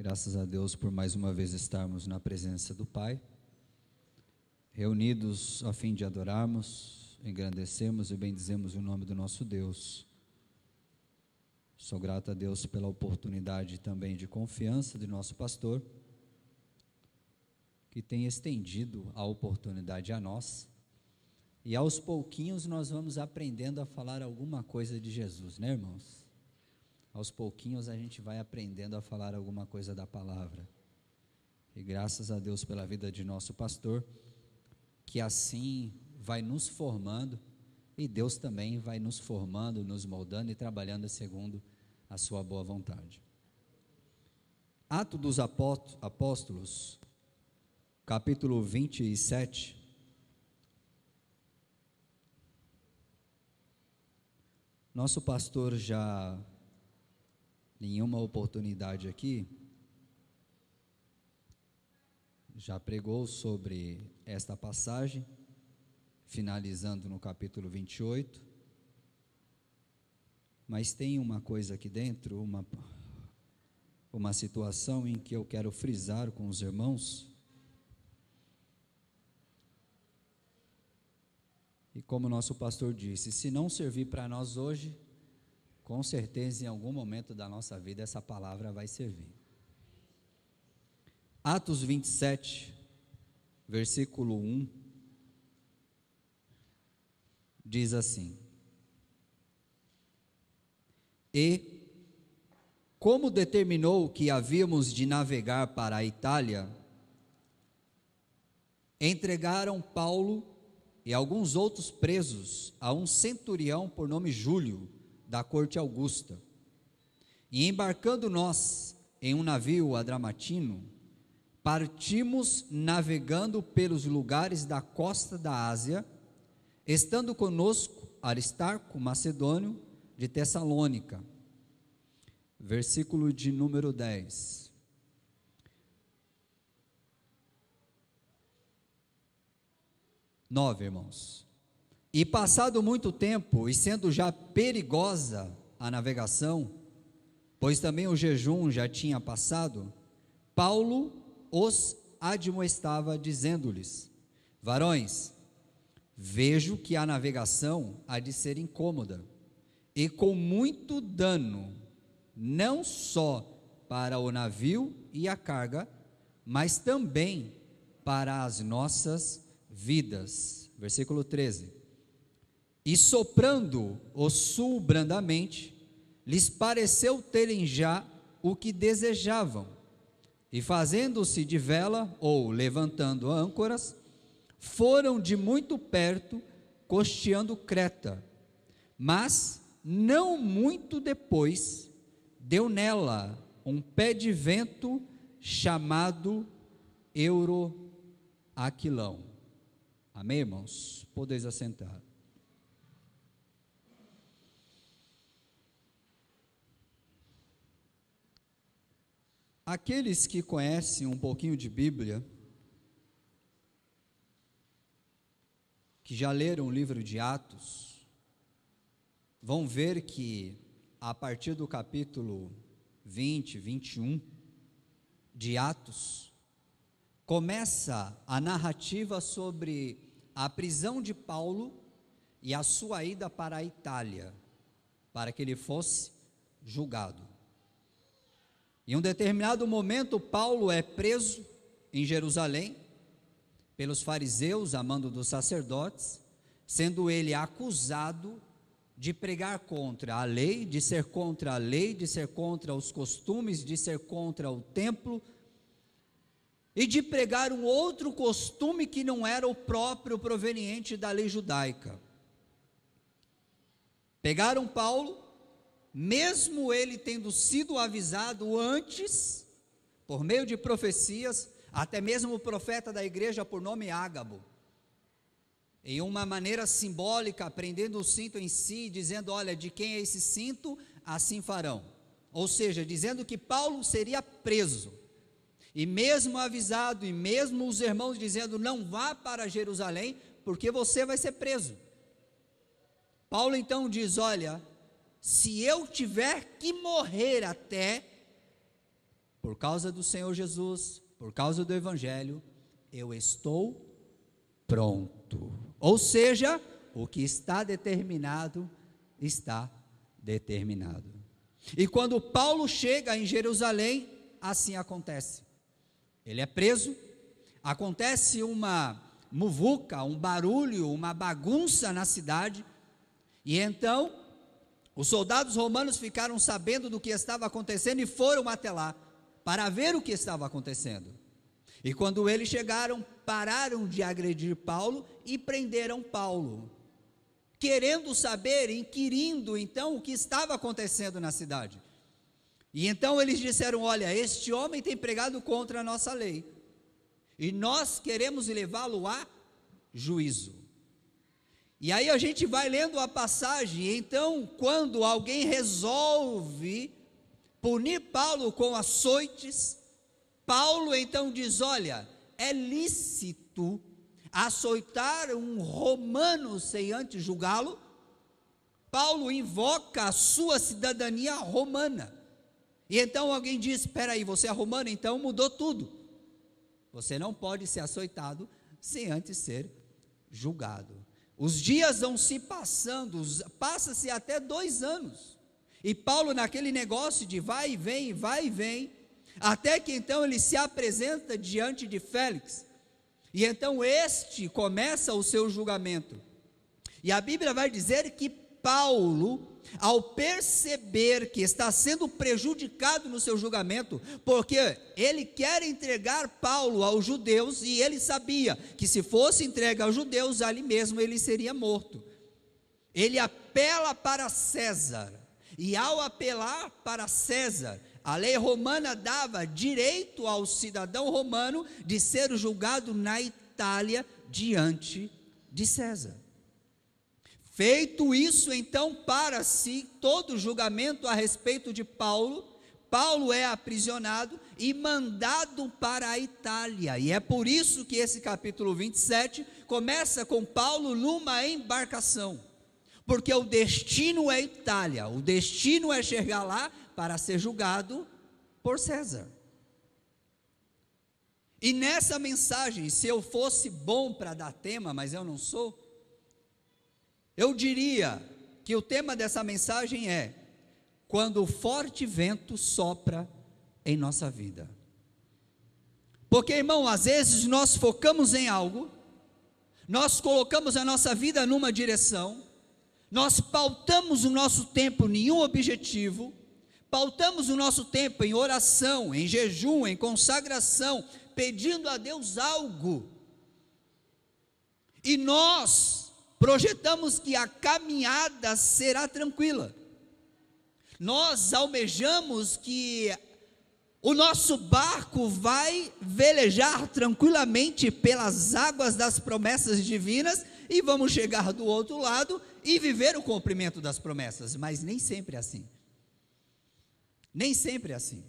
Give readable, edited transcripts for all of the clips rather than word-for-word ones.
Graças a Deus por mais uma vez estarmos na presença do Pai, reunidos a fim de adorarmos, engrandecermos e bendizemos o nome do nosso Deus. Sou grato a Deus pela oportunidade também de confiança de nosso pastor, que tem estendido a oportunidade a nós, e aos pouquinhos nós vamos aprendendo a falar alguma coisa de Jesus, né, irmãos? Aos pouquinhos a gente vai aprendendo a falar alguma coisa da palavra, e graças a Deus pela vida de nosso pastor, que assim vai nos formando, e Deus também vai nos formando, nos moldando e trabalhando segundo a sua boa vontade. Atos dos Apóstolos, capítulo 27, nosso pastor já, em uma oportunidade aqui, já pregou sobre esta passagem, finalizando no capítulo 28, mas tem uma coisa aqui dentro, uma situação em que eu quero frisar com os irmãos, e como nosso pastor disse, se não servir para nós hoje, com certeza em algum momento da nossa vida essa palavra vai servir. Atos 27, versículo 1, diz assim: E, como determinou que havíamos de navegar para a Itália, entregaram Paulo e alguns outros presos a um centurião por nome Júlio, da corte Augusta. E embarcando nós em um navio adramatino, partimos navegando pelos lugares da costa da Ásia, estando conosco Aristarco, macedônio, de Tessalônica. Versículo de número 10. Irmãos. E passado muito tempo, e sendo já perigosa a navegação, pois também o jejum já tinha passado, Paulo os admoestava, dizendo-lhes: Varões, vejo que a navegação há de ser incômoda, e com muito dano, não só para o navio e a carga, mas também para as nossas vidas. Versículo 13. E soprando o sul brandamente, lhes pareceu terem já o que desejavam, e fazendo-se de vela, ou levantando âncoras, foram de muito perto, costeando Creta. Mas, não muito depois, deu nela um pé de vento chamado Euroaquilão. Amém, irmãos? Podeis assentar. Aqueles que conhecem um pouquinho de Bíblia, que já leram o livro de Atos, vão ver que a partir do capítulo 20, 21 de Atos, começa a narrativa sobre a prisão de Paulo e a sua ida para a Itália, para que ele fosse julgado. Em um determinado momento, Paulo é preso em Jerusalém, pelos fariseus, a mando dos sacerdotes, sendo ele acusado de pregar contra a lei, de ser contra a lei, de ser contra os costumes, de ser contra o templo, e de pregar um outro costume que não era o próprio proveniente da lei judaica. Pegaram Paulo, mesmo ele tendo sido avisado antes, por meio de profecias, até mesmo o profeta da igreja por nome Ágabo, em uma maneira simbólica, prendendo o cinto em si, dizendo: olha, de quem é esse cinto, assim farão. Ou seja, dizendo que Paulo seria preso, e mesmo avisado, e mesmo os irmãos dizendo: não vá para Jerusalém, porque você vai ser preso. Paulo então diz: olha, se eu tiver que morrer até, por causa do Senhor Jesus, por causa do Evangelho, eu estou pronto. Ou seja, o que está determinado, está determinado. E quando Paulo chega em Jerusalém, assim acontece. Ele é preso, acontece uma muvuca, um barulho, uma bagunça na cidade, e então os soldados romanos ficaram sabendo do que estava acontecendo e foram até lá para ver o que estava acontecendo. E quando eles chegaram, pararam de agredir Paulo e prenderam Paulo, querendo saber, inquirindo então o que estava acontecendo na cidade. E então eles disseram: olha, este homem tem pregado contra a nossa lei, e nós queremos levá-lo a juízo. E aí a gente vai lendo a passagem. Então, quando alguém resolve punir Paulo com açoites, Paulo então diz: olha, é lícito açoitar um romano sem antes julgá-lo? Paulo invoca a sua cidadania romana. E então alguém diz: espera aí, você é romano, então mudou tudo. Você não pode ser açoitado sem antes ser julgado. Os dias vão se passando, passa-se até 2 anos. E Paulo naquele negócio de vai e vem, até que então ele se apresenta diante de Félix. E então este começa o seu julgamento. E a Bíblia vai dizer que Paulo, ao perceber que está sendo prejudicado no seu julgamento, porque ele quer entregar Paulo aos judeus, e ele sabia que se fosse entregue aos judeus, ali mesmo ele seria morto. Ele apela para César, e ao apelar para César, a lei romana dava direito ao cidadão romano de ser julgado na Itália diante de César. Feito isso, então, para-se todo julgamento a respeito de Paulo. Paulo é aprisionado e mandado para a Itália, e é por isso que esse capítulo 27 começa com Paulo numa embarcação, porque o destino é Itália, o destino é chegar lá para ser julgado por César. E nessa mensagem, se eu fosse bom para dar tema, mas eu não sou, eu diria que o tema dessa mensagem é: quando o forte vento sopra em nossa vida. Porque, irmão, às vezes nós focamos em algo, nós colocamos a nossa vida numa direção, nós pautamos o nosso tempo em um objetivo, pautamos o nosso tempo em oração, em jejum, em consagração, pedindo a Deus algo, e nós projetamos que a caminhada será tranquila, nós almejamos que o nosso barco vai velejar tranquilamente pelas águas das promessas divinas, e vamos chegar do outro lado e viver o cumprimento das promessas, mas nem sempre é assim, nem sempre é assim.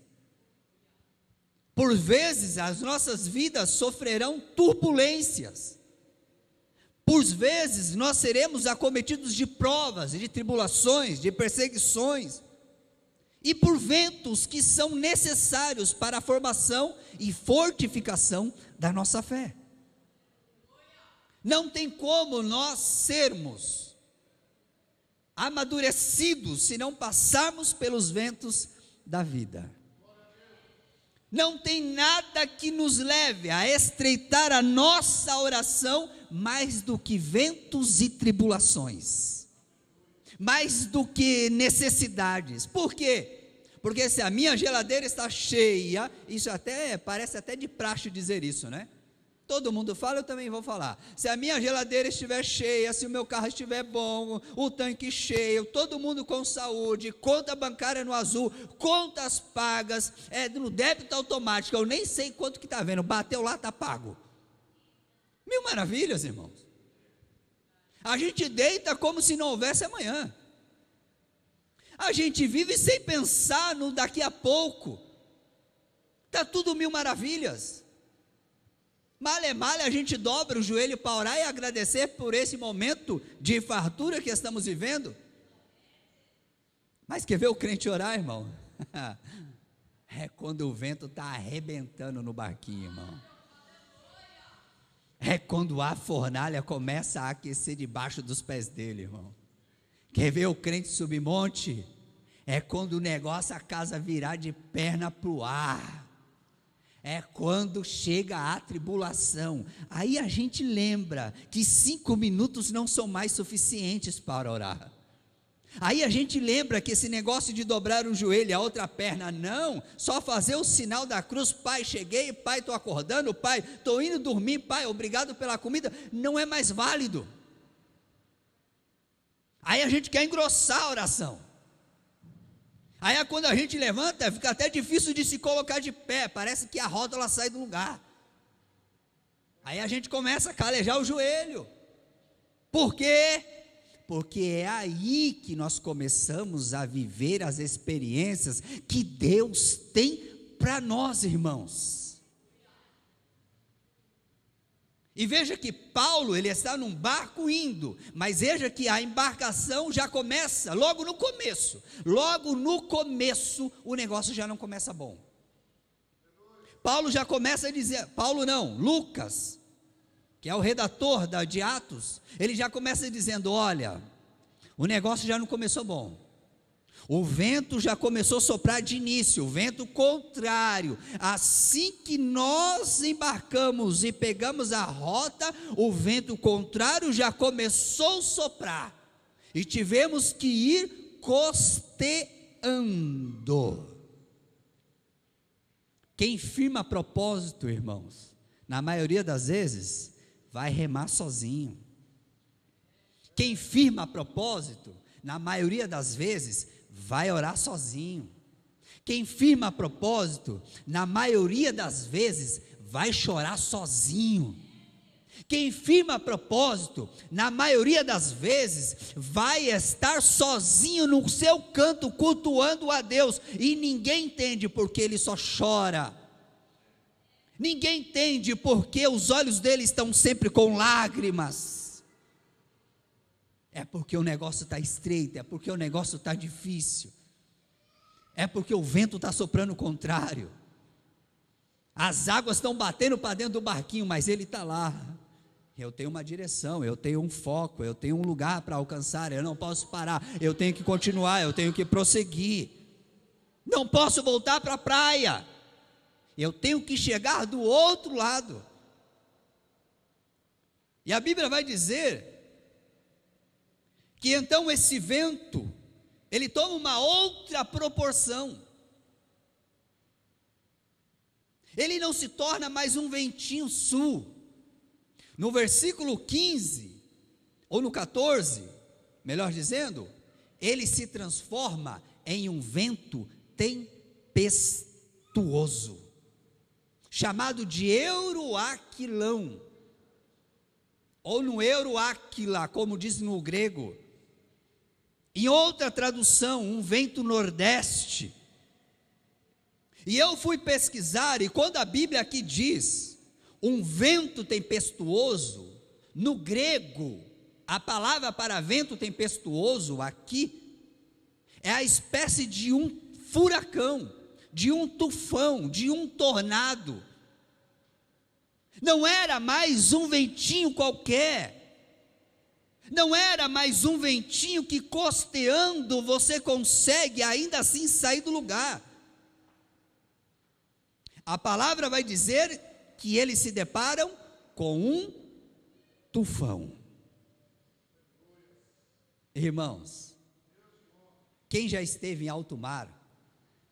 Por vezes as nossas vidas sofrerão turbulências, por vezes nós seremos acometidos de provas, de tribulações, de perseguições, e por ventos que são necessários para a formação e fortificação da nossa fé. Não tem como nós sermos amadurecidos se não passarmos pelos ventos da vida. Não tem nada que nos leve a estreitar a nossa oração mais do que ventos e tribulações, mais do que necessidades. Por quê? Porque se a minha geladeira está cheia, isso até parece até de praxe dizer isso, né? Todo mundo fala, eu também vou falar. Se a minha geladeira estiver cheia, se o meu carro estiver bom, o tanque cheio, todo mundo com saúde, conta bancária no azul, contas pagas, no débito automático, eu nem sei quanto que está vendo, bateu lá, está pago. Mil maravilhas, irmãos. A gente deita como se não houvesse amanhã. A gente vive sem pensar no daqui a pouco. Está tudo mil maravilhas. Male a gente dobra o joelho para orar e agradecer por esse momento de fartura que estamos vivendo. Mas quer ver o crente orar, irmão? É quando o vento está arrebentando no barquinho, irmão. É quando a fornalha começa a aquecer debaixo dos pés dele, irmão. Quer ver o crente subir monte? É quando o negócio, a casa virar de perna para o ar. É quando chega a tribulação. Aí a gente lembra que 5 minutos não são mais suficientes para orar. Aí a gente lembra que esse negócio de dobrar um joelho e a outra perna, não, só fazer o sinal da cruz, pai, cheguei, pai, estou acordando, pai, estou indo dormir, pai, obrigado pela comida, não é mais válido. Aí a gente quer engrossar a oração. Aí quando a gente levanta, fica até difícil de se colocar de pé, parece que a roda ela sai do lugar. Aí a gente começa a calejar o joelho. Por quê? Porque é aí que nós começamos a viver as experiências que Deus tem para nós, irmãos. E veja que Paulo, ele está num barco indo, mas veja que a embarcação já começa, logo no começo, o negócio já não começa bom. Paulo já começa a dizer, Lucas, que é o redator de Atos, ele já começa dizendo, olha, o negócio já não começou bom. O vento já começou a soprar de início, o vento contrário. Assim que nós embarcamos e pegamos a rota, o vento contrário já começou a soprar. E tivemos que ir costeando. Quem firma propósito, irmãos, na maioria das vezes, vai remar sozinho. Quem firma propósito, na maioria das vezes, vai orar sozinho. Quem firma propósito, na maioria das vezes, vai chorar sozinho. Quem firma propósito, na maioria das vezes, vai estar sozinho no seu canto, cultuando a Deus, e ninguém entende porque ele só chora. Ninguém entende porque os olhos dele estão sempre com lágrimas. É porque o negócio está estreito, é porque o negócio está difícil, é porque o vento está soprando o contrário, as águas estão batendo para dentro do barquinho, mas ele está lá. Eu tenho uma direção, eu tenho um foco, eu tenho um lugar para alcançar, eu não posso parar, eu tenho que continuar, eu tenho que prosseguir, não posso voltar para a praia, eu tenho que chegar do outro lado. E a Bíblia vai dizer que então esse vento, ele toma uma outra proporção. Ele não se torna mais um ventinho sul. No versículo 15, ou no 14, melhor dizendo, ele se transforma em um vento tempestuoso, chamado de Euroaquilão, ou no Euroáquila, como diz no grego. Em outra tradução, um vento nordeste. E eu fui pesquisar, e quando a Bíblia aqui diz um vento tempestuoso, no grego, a palavra para vento tempestuoso aqui é a espécie de um furacão, de um tufão, de um tornado. Não era mais um ventinho qualquer. Não era mais um ventinho que costeando você consegue ainda assim sair do lugar. A palavra vai dizer que eles se deparam com um tufão. Irmãos, quem já esteve em alto mar,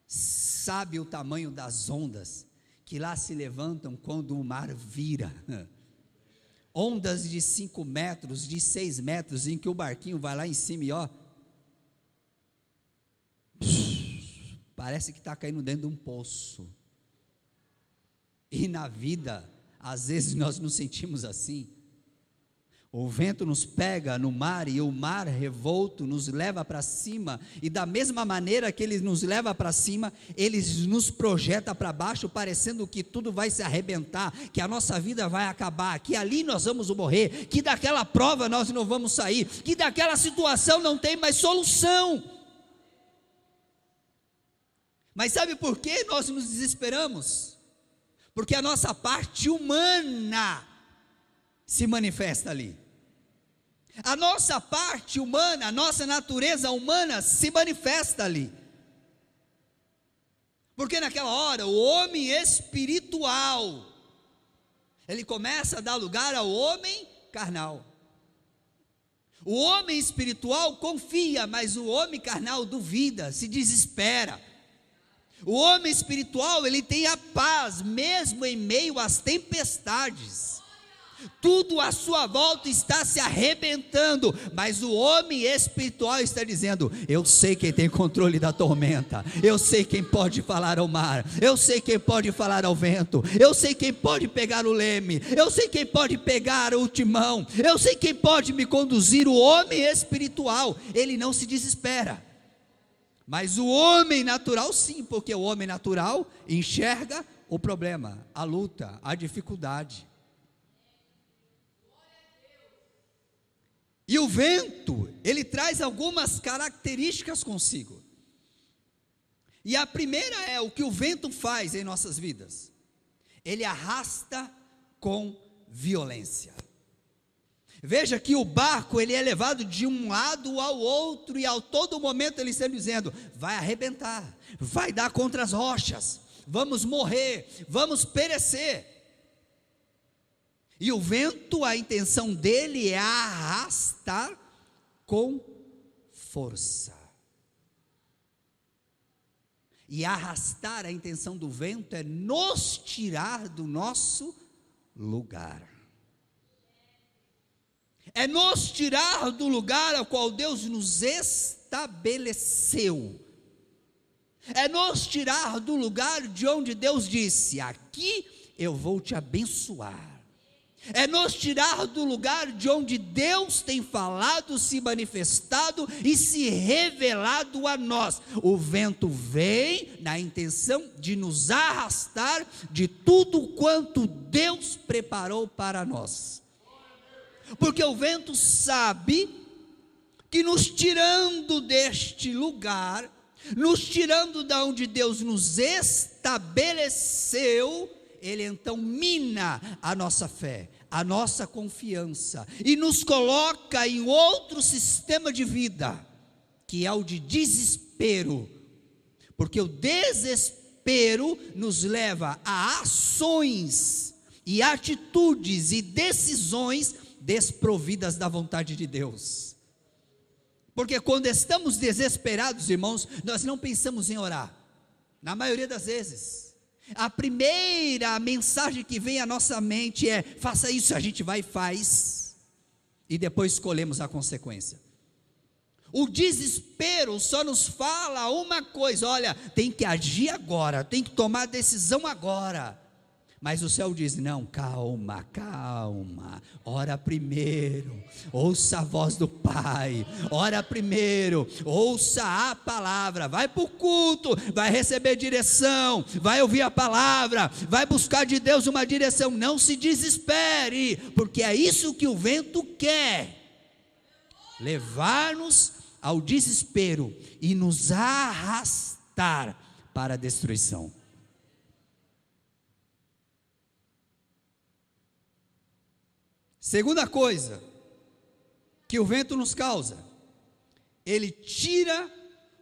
sabe o tamanho das ondas que lá se levantam quando o mar vira. Ondas de 5 metros, de 6 metros, em que o barquinho vai lá em cima e ó, parece que está caindo dentro de um poço. E na vida, às vezes nós nos sentimos assim. O vento nos pega no mar e o mar revolto nos leva para cima, e da mesma maneira que ele nos leva para cima, ele nos projeta para baixo, parecendo que tudo vai se arrebentar, que a nossa vida vai acabar, que ali nós vamos morrer, que daquela prova nós não vamos sair, que daquela situação não tem mais solução. Mas sabe por que nós nos desesperamos? Porque a nossa parte humana se manifesta ali. A nossa parte humana, a nossa natureza humana se manifesta ali. Porque naquela hora, o homem espiritual, ele começa a dar lugar ao homem carnal. O homem espiritual confia, mas o homem carnal duvida, se desespera. O homem espiritual, ele tem a paz, mesmo em meio às tempestades. Tudo à sua volta está se arrebentando, mas o homem espiritual está dizendo: eu sei quem tem controle da tormenta, eu sei quem pode falar ao mar, eu sei quem pode falar ao vento, eu sei quem pode pegar o leme, eu sei quem pode pegar o timão, eu sei quem pode me conduzir. O homem espiritual, ele não se desespera. Mas o homem natural sim, porque o homem natural enxerga o problema, a luta, a dificuldade. E o vento, ele traz algumas características consigo. E a primeira é o que o vento faz em nossas vidas. Ele arrasta com violência. Veja que o barco, ele é levado de um lado ao outro, e a todo momento ele está dizendo: vai arrebentar, vai dar contra as rochas, vamos morrer, vamos perecer. E o vento, a intenção dele é arrastar com força. E arrastar, a intenção do vento é nos tirar do nosso lugar. É nos tirar do lugar ao qual Deus nos estabeleceu. É nos tirar do lugar de onde Deus disse: aqui eu vou te abençoar. É nos tirar do lugar de onde Deus tem falado, se manifestado e se revelado a nós. O vento vem na intenção de nos arrastar de tudo quanto Deus preparou para nós. Porque o vento sabe que nos tirando deste lugar, nos tirando da onde Deus nos estabeleceu, ele então mina a nossa fé, a nossa confiança, e nos coloca em outro sistema de vida, que é o de desespero, porque o desespero nos leva a ações, e atitudes, e decisões desprovidas da vontade de Deus. Porque quando estamos desesperados, irmãos, nós não pensamos em orar, na maioria das vezes. A primeira mensagem que vem à nossa mente é: faça isso, a gente vai e faz, e depois escolhemos a consequência. O desespero só nos fala uma coisa: olha, tem que agir agora, tem que tomar decisão agora. Mas o céu diz: não, calma, calma, ora primeiro, ouça a voz do Pai, ora primeiro, ouça a palavra, vai para o culto, vai receber direção, vai ouvir a palavra, vai buscar de Deus uma direção. Não se desespere, porque é isso que o vento quer, levar-nos ao desespero e nos arrastar para a destruição. Segunda coisa que o vento nos causa, ele tira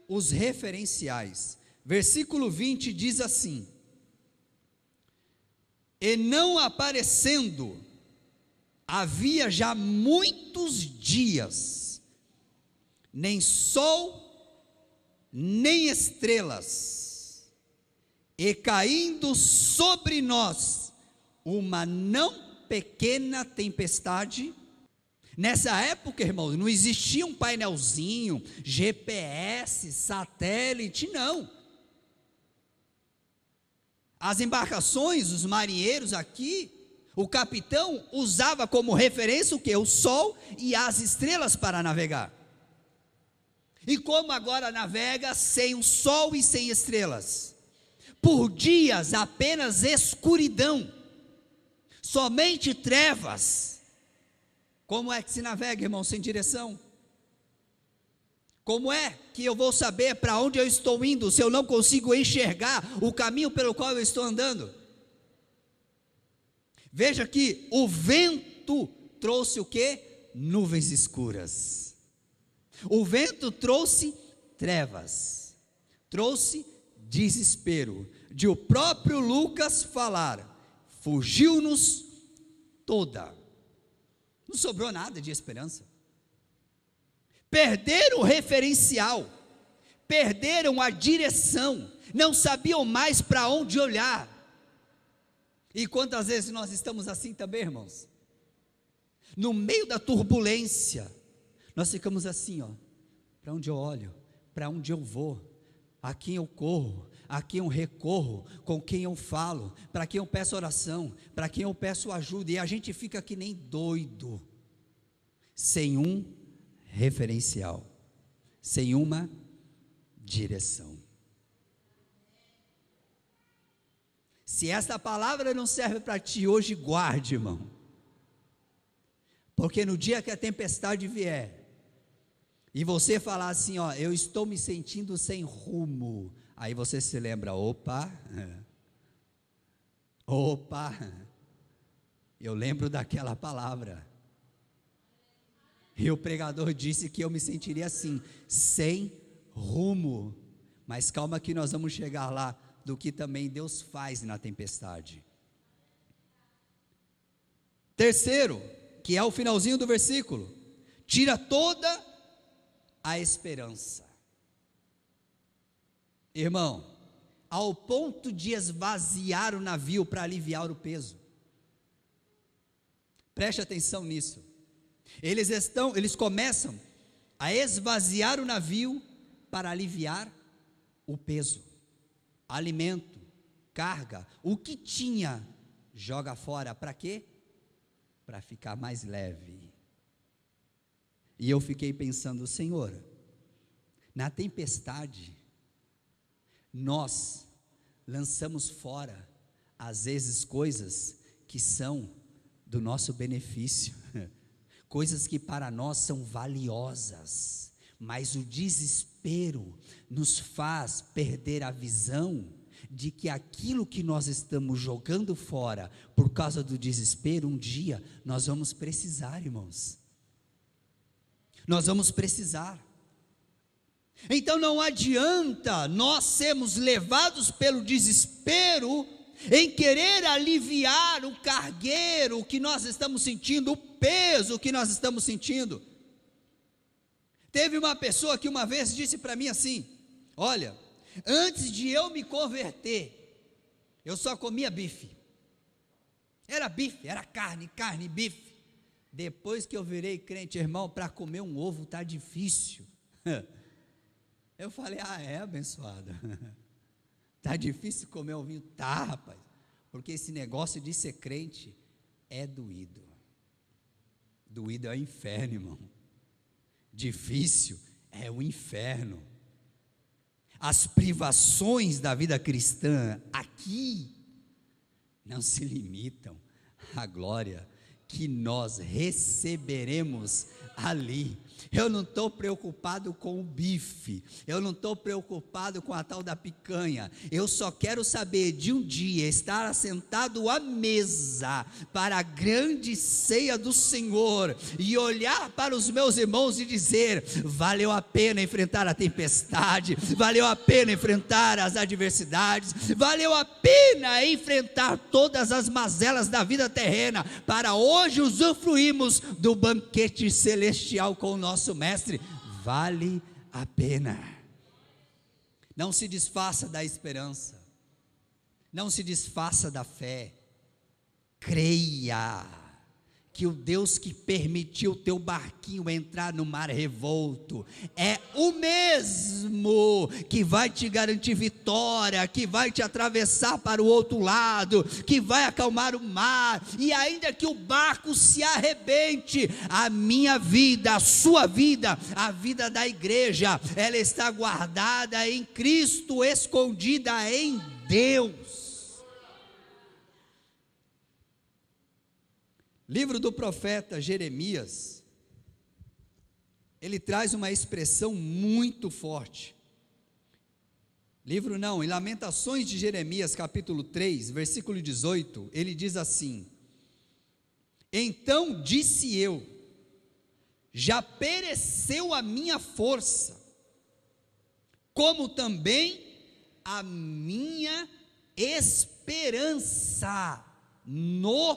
os referenciais. Versículo 20 diz assim: e não aparecendo, havia já muitos dias, nem sol, nem estrelas, e caindo sobre nós uma não pequena tempestade. Nessa época, irmãos, não existia um painelzinho, GPS, satélite, não. As embarcações, os marinheiros aqui, o capitão usava como referência o quê? O sol e as estrelas para navegar. E como agora navega sem o sol e sem estrelas? Por dias apenas escuridão, somente trevas. Como é que se navega, irmão, sem direção? Como é que eu vou saber para onde eu estou indo se eu não consigo enxergar o caminho pelo qual eu estou andando? Veja que o vento trouxe o quê? Nuvens escuras. O vento trouxe trevas, trouxe desespero. De o próprio Lucas falar, fugiu-nos toda. Não sobrou nada de esperança. Perderam o referencial, perderam a direção, não sabiam mais para onde olhar. E quantas vezes nós estamos assim também, irmãos? No meio da turbulência, nós ficamos assim, para onde eu olho, para onde eu vou, a quem eu corro, a quem eu recorro, com quem eu falo, para quem eu peço oração, para quem eu peço ajuda, e a gente fica que nem doido, sem um referencial, sem uma direção. Se esta palavra não serve para ti hoje, guarde, irmão, porque no dia que a tempestade vier, e você falar assim, eu estou me sentindo sem rumo, aí você se lembra, opa, eu lembro daquela palavra, e o pregador disse que eu me sentiria assim, sem rumo, mas calma que nós vamos chegar lá, do que também Deus faz na tempestade. Terceiro, que é o finalzinho do versículo, tira toda a esperança. Irmão, ao ponto de esvaziar o navio para aliviar o peso. Preste atenção nisso. Eles começam a esvaziar o navio para aliviar o peso. Alimento, carga, o que tinha, joga fora, para quê? Para ficar mais leve. E eu fiquei pensando, Senhor, na tempestade, nós lançamos fora, às vezes, coisas que são do nosso benefício, coisas que para nós são valiosas, mas o desespero nos faz perder a visão de que aquilo que nós estamos jogando fora, por causa do desespero, um dia nós vamos precisar, irmãos. Nós vamos precisar. Então não adianta nós sermos levados pelo desespero em querer aliviar o cargueiro que nós estamos sentindo, o peso que nós estamos sentindo. Teve uma pessoa que uma vez disse para mim assim: olha, antes de eu me converter, eu só comia bife. Era bife, era carne, bife. Depois que eu virei crente, irmão, para comer um ovo está difícil. Eu falei, abençoado. Está difícil comer um vinho? Tá, rapaz. Porque esse negócio de ser crente é doído. Doído é o inferno, irmão. Difícil é o inferno. As privações da vida cristã aqui não se limitam à glória que nós receberemos ali. Eu não estou preocupado com o bife, eu não estou preocupado com a tal da picanha, eu só quero saber de um dia estar assentado à mesa para a grande ceia do Senhor e olhar para os meus irmãos e dizer: valeu a pena enfrentar a tempestade, valeu a pena enfrentar as adversidades, valeu a pena enfrentar todas as mazelas da vida terrena, para hoje usufruirmos do banquete celestial com o nosso Mestre. Vale a pena. Não se desfaça da esperança, não se desfaça da fé. Creia que o Deus que permitiu o teu barquinho entrar no mar revolto é o mesmo que vai te garantir vitória, que vai te atravessar para o outro lado, que vai acalmar o mar, e ainda que o barco se arrebente, a minha vida, a sua vida, a vida da igreja, ela está guardada em Cristo, escondida em Deus. Livro do profeta Jeremias, ele traz uma expressão muito forte. Livro não, em Lamentações de Jeremias, capítulo 3, versículo 18, ele diz assim: então disse eu, já pereceu a minha força, como também a minha esperança no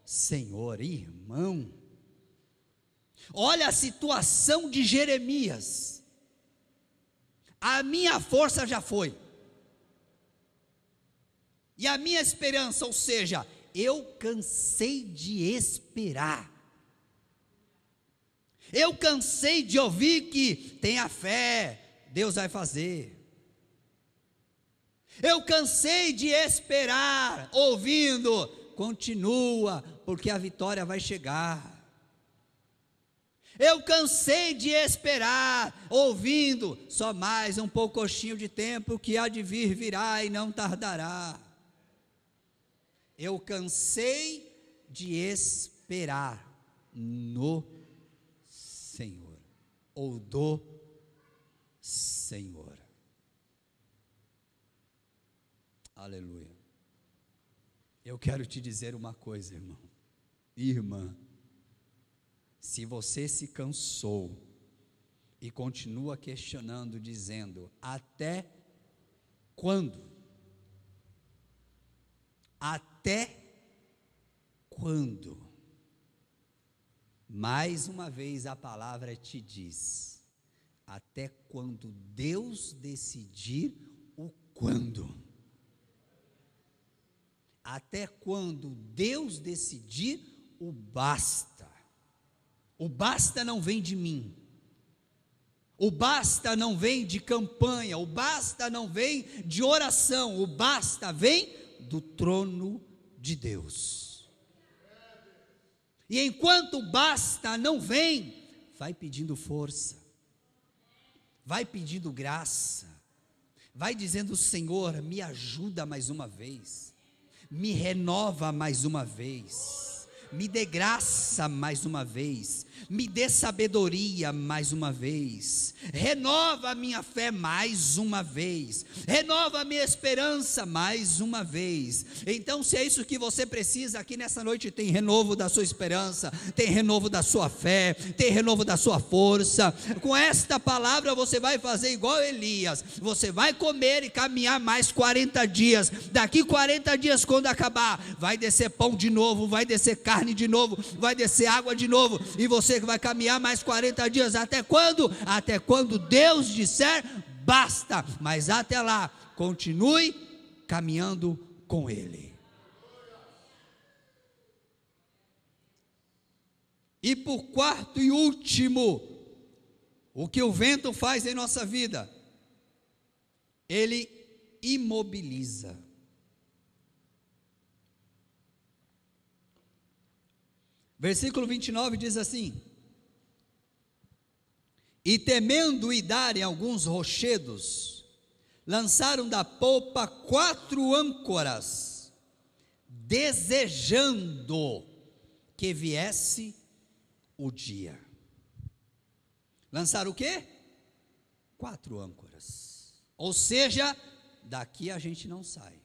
Senhor. Irmão, olha a situação de Jeremias. A minha força já foi, e a minha esperança, ou seja, eu cansei de esperar, eu cansei de ouvir que tenha fé, Deus vai fazer. Eu cansei de esperar, ouvindo, continua, porque a vitória vai chegar. Eu cansei de esperar, ouvindo, só mais um pouquinho de tempo, que há de vir, virá e não tardará. Eu cansei de esperar no Senhor, ou do Senhor. Aleluia. Eu quero te dizer uma coisa, irmão, irmã. Se você se cansou e continua questionando, dizendo: até quando? Até quando? Mais uma vez a palavra te diz: até quando Deus decidir o quando. Até quando Deus decidir o basta. O basta não vem de mim, o basta não vem de campanha, o basta não vem de oração, o basta vem do trono de Deus. E enquanto o basta não vem, vai pedindo força, vai pedindo graça, vai dizendo: Senhor, me ajuda mais uma vez, me renova mais uma vez, me dê graça mais uma vez, me dê sabedoria mais uma vez, renova a minha fé mais uma vez, renova a minha esperança mais uma vez. Então, se é isso que você precisa, aqui nessa noite tem renovo da sua esperança, tem renovo da sua fé, tem renovo da sua força. Com esta palavra você vai fazer igual Elias, você vai comer e caminhar mais 40 dias, daqui 40 dias quando acabar, vai descer pão de novo, vai descer carne de novo, vai descer água de novo, e você vai caminhar mais 40 dias, até quando? Até quando Deus disser basta, mas até lá, continue caminhando com Ele. E por quarto e último, o que o vento faz em nossa vida? Ele imobiliza. Versículo 29 diz assim: e temendo e darem alguns rochedos, lançaram da popa 4 âncoras, desejando que viesse o dia. Lançaram o quê? 4 âncoras, ou seja, daqui a gente não sai.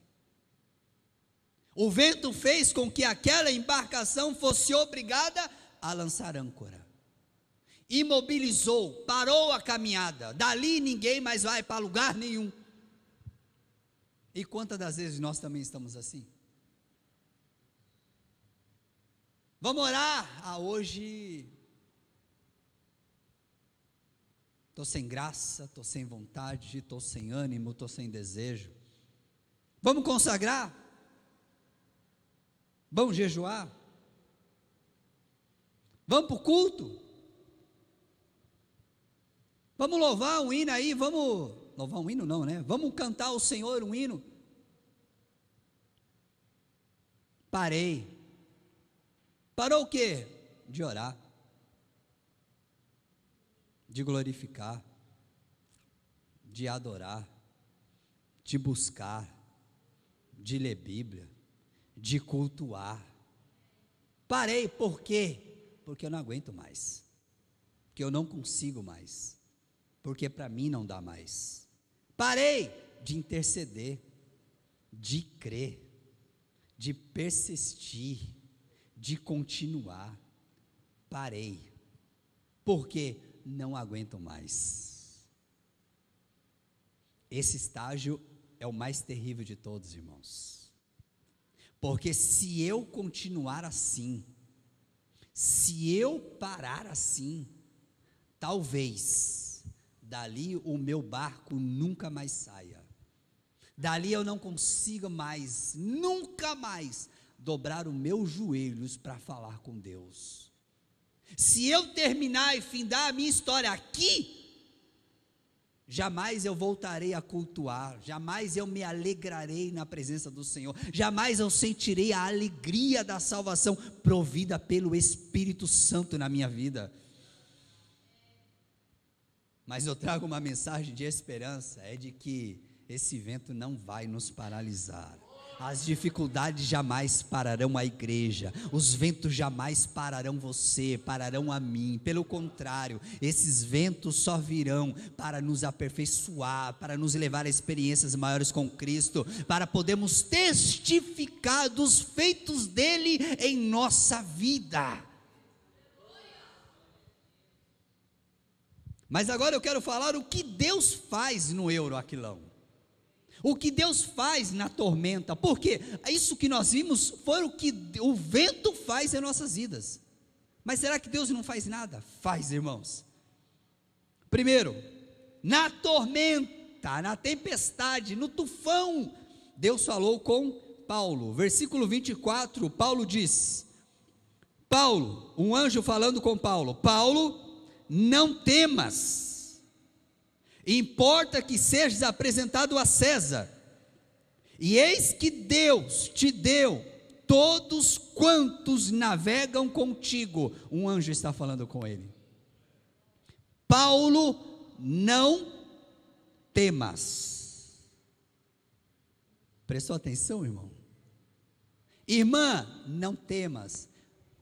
O vento fez com que aquela embarcação fosse obrigada a lançar âncora, imobilizou, parou a caminhada, dali ninguém mais vai para lugar nenhum. E quantas das vezes nós também estamos assim? Vamos orar? Hoje estou sem graça, estou sem vontade, estou sem ânimo, estou sem desejo. Vamos consagrar? Vamos jejuar? Vamos para o culto? Vamos louvar um hino aí, vamos louvar um hino não, né? Vamos cantar ao Senhor um hino. Parei. Parou o quê? De orar, de glorificar, de adorar, de buscar, de ler Bíblia, de cultuar. Parei, por quê? Porque eu não aguento mais. que eu não consigo mais, porque para mim não dá mais. Parei de interceder, de crer, de persistir, de continuar. Parei, porque não aguento mais. Esse estágio é o mais terrível de todos, irmãos, porque se eu continuar assim, se eu parar assim, talvez dali o meu barco nunca mais saia, dali eu não consiga mais, nunca mais dobrar os meus joelhos para falar com Deus. Se eu terminar e findar a minha história aqui, jamais eu voltarei a cultuar, jamais eu me alegrarei na presença do Senhor, jamais eu sentirei a alegria da salvação provida pelo Espírito Santo na minha vida. Mas eu trago uma mensagem de esperança, é de que esse vento não vai nos paralisar. As dificuldades jamais pararão a igreja, os ventos jamais pararão você, pararão a mim. Pelo contrário, esses ventos só virão para nos aperfeiçoar, para nos levar a experiências maiores com Cristo, para podermos testificar dos feitos dele em nossa vida. Mas agora eu quero falar o que Deus faz no Euroaquilão. O que Deus faz na tormenta, porque isso que nós vimos foi o que o vento faz em nossas vidas. Mas será que Deus não faz nada? Faz, irmãos. Primeiro, na tormenta, na tempestade, no tufão, Deus falou com Paulo. Versículo 24, Paulo diz: Paulo, um anjo falando com Paulo: Paulo, não temas. Importa que sejas apresentado a César, e eis que Deus te deu todos quantos navegam contigo. Um anjo está falando com ele. Paulo, não temas. Prestou atenção, irmão? Irmã, não temas.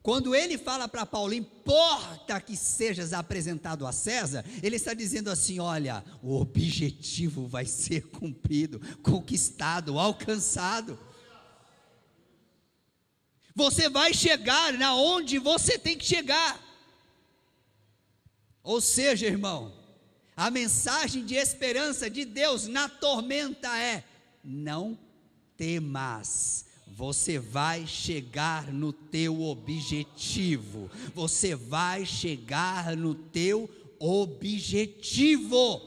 Quando ele fala para Paulo, importa que sejas apresentado a César, ele está dizendo assim: olha, o objetivo vai ser cumprido, conquistado, alcançado. Você vai chegar na onde você tem que chegar. Ou seja, irmão, a mensagem de esperança de Deus na tormenta é: não temas. Você vai chegar no teu objetivo. Você vai chegar no teu objetivo.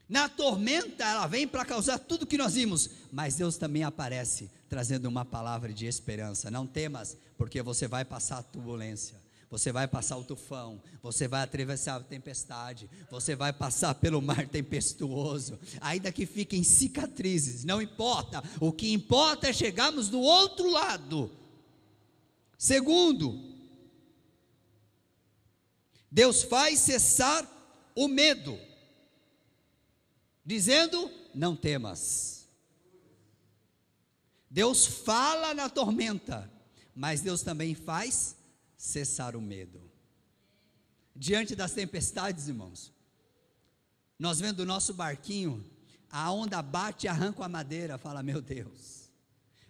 Na tormenta ela vem para causar tudo que nós vimos, mas Deus também aparece trazendo uma palavra de esperança. Não temas, porque você vai passar a turbulência. Você vai passar o tufão, você vai atravessar a tempestade, você vai passar pelo mar tempestuoso, ainda que fiquem cicatrizes, não importa, o que importa é chegarmos do outro lado. Segundo, Deus faz cessar o medo, dizendo: não temas. Deus fala na tormenta, mas Deus também faz cessar o medo. Diante das tempestades, irmãos, nós vendo o nosso barquinho, a onda bate e arranca a madeira, fala: meu Deus,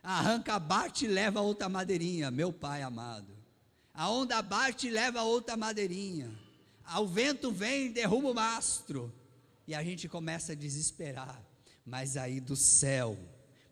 arranca, bate e leva outra madeirinha, meu Pai amado, a onda bate e leva outra madeirinha, o vento vem e derruba o mastro, e a gente começa a desesperar, mas aí do céu,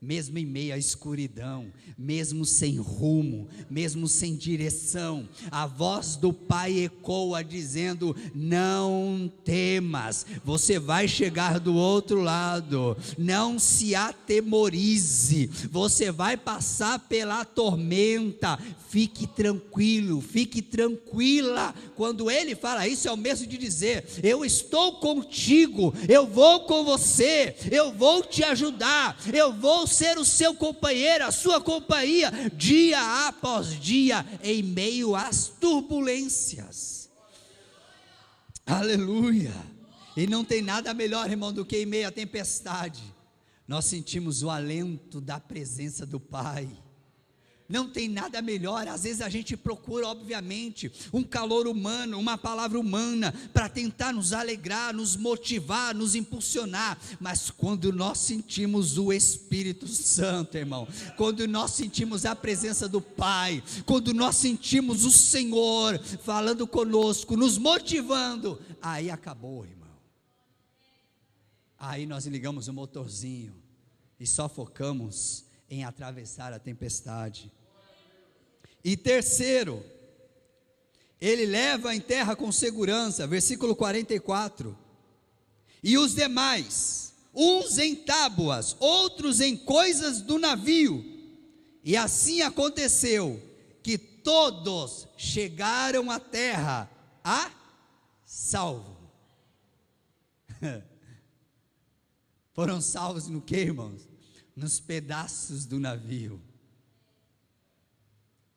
mesmo em meio à escuridão, mesmo sem rumo, mesmo sem direção, a voz do Pai ecoa dizendo: não temas, você vai chegar do outro lado, não se atemorize, você vai passar pela tormenta, fique tranquilo, fique tranquila. Quando ele fala isso, é o mesmo de dizer: eu estou contigo, eu vou com você, eu vou te ajudar, eu vou ser o seu companheiro, a sua companhia, dia após dia, em meio às turbulências. Aleluia! E não tem nada melhor, irmão, do que em meio à tempestade nós sentimos o alento da presença do Pai. Não tem nada melhor. Às vezes a gente procura, obviamente, um calor humano, uma palavra humana, para tentar nos alegrar, nos motivar, nos impulsionar. Mas quando nós sentimos o Espírito Santo, irmão, quando nós sentimos a presença do Pai, quando nós sentimos o Senhor falando conosco, nos motivando, aí acabou, irmão. Aí nós ligamos o motorzinho e só focamos em atravessar a tempestade. E terceiro, ele leva em terra com segurança, versículo 44, e os demais, uns em tábuas, outros em coisas do navio, e assim aconteceu, que todos chegaram à terra a salvo. Foram salvos no que, irmãos? Nos pedaços do navio.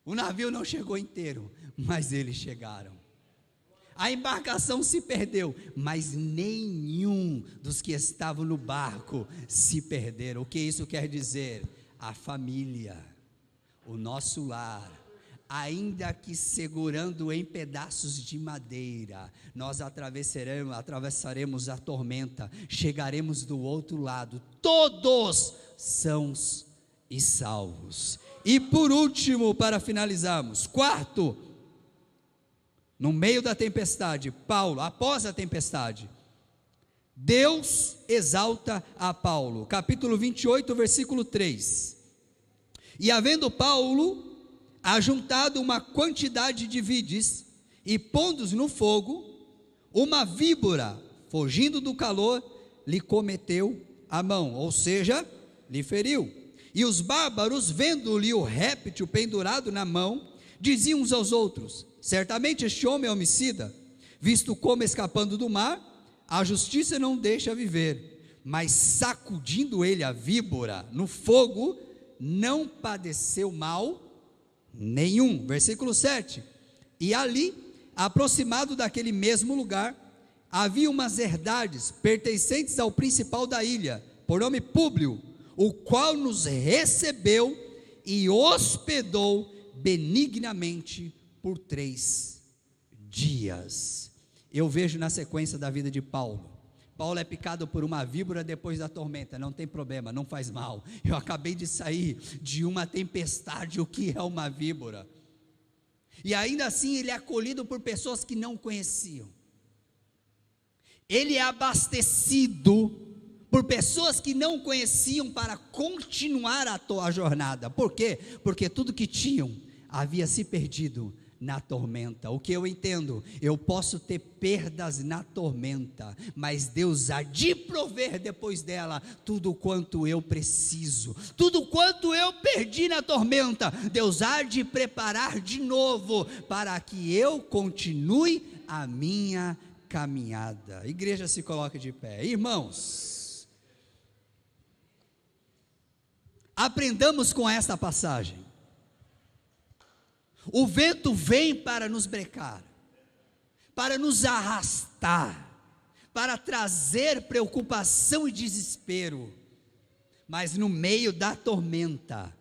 O navio não chegou inteiro, mas eles chegaram. A embarcação se perdeu, mas nenhum dos que estavam no barco se perderam. O que isso quer dizer? A família, o nosso lar, ainda que segurando em pedaços de madeira, nós atravessaremos a tormenta, chegaremos do outro lado, todos sãos e salvos. E por último, para finalizarmos, quarto, no meio da tempestade, Paulo, após a tempestade, Deus exalta a Paulo, capítulo 28, versículo 3, e havendo Paulo ajuntado uma quantidade de vides, e pondo-os no fogo, uma víbora, fugindo do calor, lhe cometeu a mão, ou seja, lhe feriu. E os bárbaros, vendo-lhe o réptil pendurado na mão, diziam uns aos outros: certamente este homem é homicida, visto como escapando do mar, a justiça não deixa viver. Mas sacudindo ele a víbora no fogo, não padeceu mal nenhum. Versículo 7, e ali, aproximado daquele mesmo lugar, havia umas herdades pertencentes ao principal da ilha, por nome Públio, o qual nos recebeu e hospedou benignamente por 3 dias. Eu vejo na sequência da vida de Paulo, Paulo é picado por uma víbora depois da tormenta, não tem problema, não faz mal, eu acabei de sair de uma tempestade, o que é uma víbora? E ainda assim ele é acolhido por pessoas que não conheciam, ele é abastecido por pessoas que não conheciam para continuar a jornada. Por quê? Porque tudo que tinham havia se perdido na tormenta. O que eu entendo? Eu posso ter perdas na tormenta, mas Deus há de prover depois dela tudo quanto eu preciso, tudo quanto eu perdi na tormenta, Deus há de preparar de novo, para que eu continue a minha caminhada. A igreja se coloca de pé. Irmãos, aprendamos com esta passagem. O vento vem para nos brecar, para nos arrastar, para trazer preocupação e desespero, mas no meio da tormenta,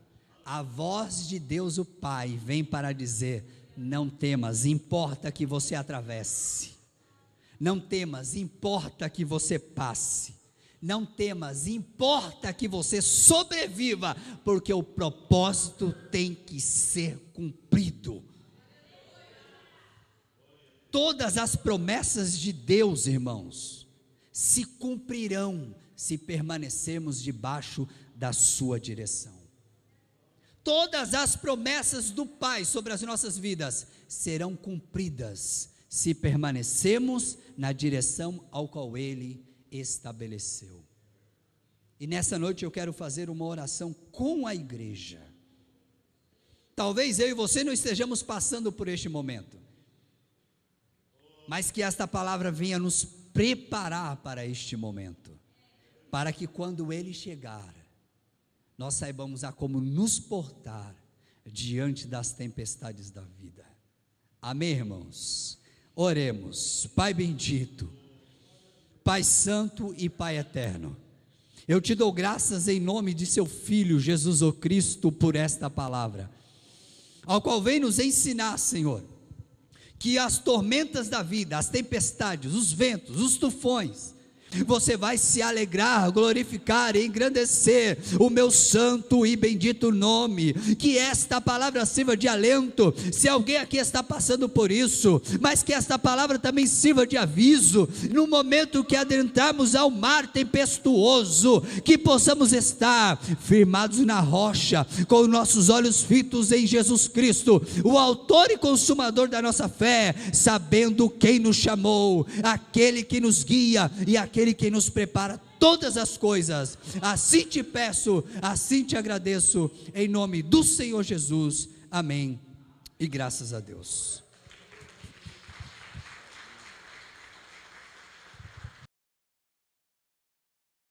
a voz de Deus o Pai vem para dizer: não temas, importa que você atravesse, não temas, importa que você passe, não temas, importa que você sobreviva, porque o propósito tem que ser cumprido. Todas as promessas de Deus, irmãos, se cumprirão se permanecermos debaixo da sua direção. Todas as promessas do Pai sobre as nossas vidas serão cumpridas se permanecermos na direção ao qual Ele estabeleceu. E nessa noite eu quero fazer uma oração com a igreja. Talvez eu e você não estejamos passando por este momento, mas que esta palavra venha nos preparar para este momento, para que quando ele chegar, nós saibamos a como nos portar diante das tempestades da vida. Amém, irmãos? Oremos. Pai bendito, Pai santo e Pai eterno, eu te dou graças em nome de seu Filho Jesus o Cristo por esta palavra. ao qual vem nos ensinar, Senhor, que as tormentas da vida, as tempestades, os ventos, os tufões, você vai se alegrar, glorificar, engrandecer o meu santo e bendito nome. Que esta palavra sirva de alento, se alguém aqui está passando por isso, mas que esta palavra também sirva de aviso, no momento que adentrarmos ao mar tempestuoso, que possamos estar firmados na rocha, com nossos olhos fitos em Jesus Cristo, o autor e consumador da nossa fé, sabendo quem nos chamou, aquele que nos guia e aquele que nos prepara todas as coisas. Assim te peço, assim te agradeço, em nome do Senhor Jesus, amém, e graças a Deus.